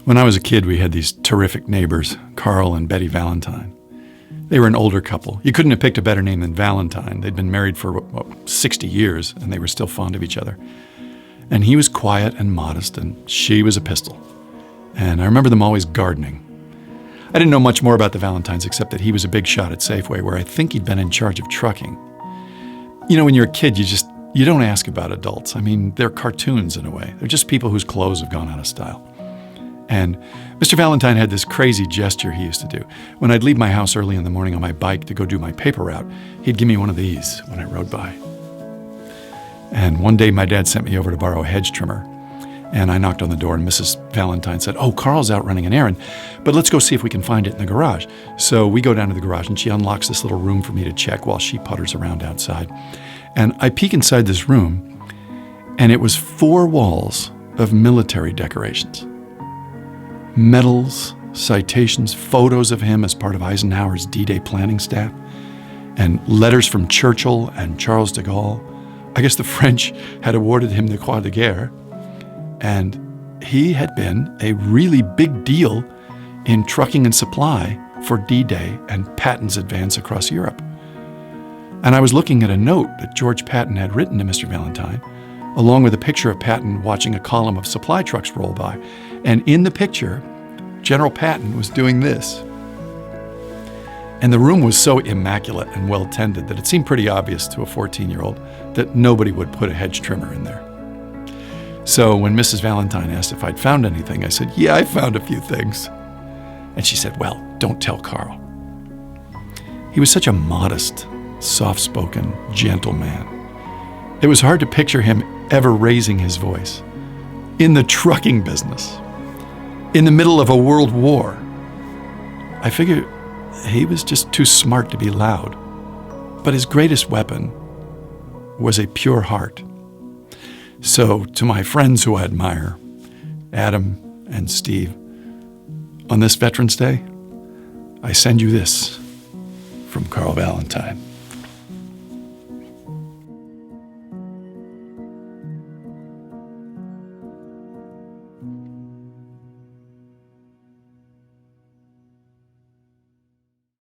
When I was a kid, we had these terrific neighbors, Carl and Betty Valentine. They were an older couple. You couldn't have picked a better name than Valentine. They'd been married for 60 years, and they were still fond of each other. And he was quiet and modest, and she was a pistol. And I remember them always gardening. I didn't know much more about the Valentines except that he was a big shot at Safeway, where I think he'd been in charge of trucking. You know, when you're a kid, you don't ask about adults. I mean, they're cartoons in a way. They're just people whose clothes have gone out of style. And Mr. Valentine had this crazy gesture he used to do. When I'd leave my house early in the morning on my bike to go do my paper route, he'd give me one of these when I rode by. And one day my dad sent me over to borrow a hedge trimmer. And I knocked on the door, and Mrs. Valentine said, "Oh, Carl's out running an errand, but let's go see if we can find it in the garage." So we go down to the garage, and she unlocks this little room for me to check while she putters around outside. And I peek inside this room, and it was 4 walls of military decorations. Medals, citations, photos of him as part of Eisenhower's D-Day planning staff, and letters from Churchill and Charles de Gaulle. I guess the French had awarded him the Croix de Guerre. And he had been a really big deal in trucking and supply for D-Day and Patton's advance across Europe. And I was looking at a note that George Patton had written to Mr. Valentine, along with a picture of Patton watching a column of supply trucks roll by. And in the picture, General Patton was doing this. And the room was so immaculate and well-tended that it seemed pretty obvious to a 14-year-old that nobody would put a hedge trimmer in there. So when Mrs. Valentine asked if I'd found anything, I said, "Yeah, I found a few things." And she said, "Well, don't tell Carl." He was such a modest, soft-spoken, gentle man. It was hard to picture him ever raising his voice. In the trucking business, in the middle of a world war. I figured he was just too smart to be loud. But his greatest weapon was a pure heart. So to my friends who I admire, Adam and Steve, on this Veterans Day, I send you this from Carl Valentine.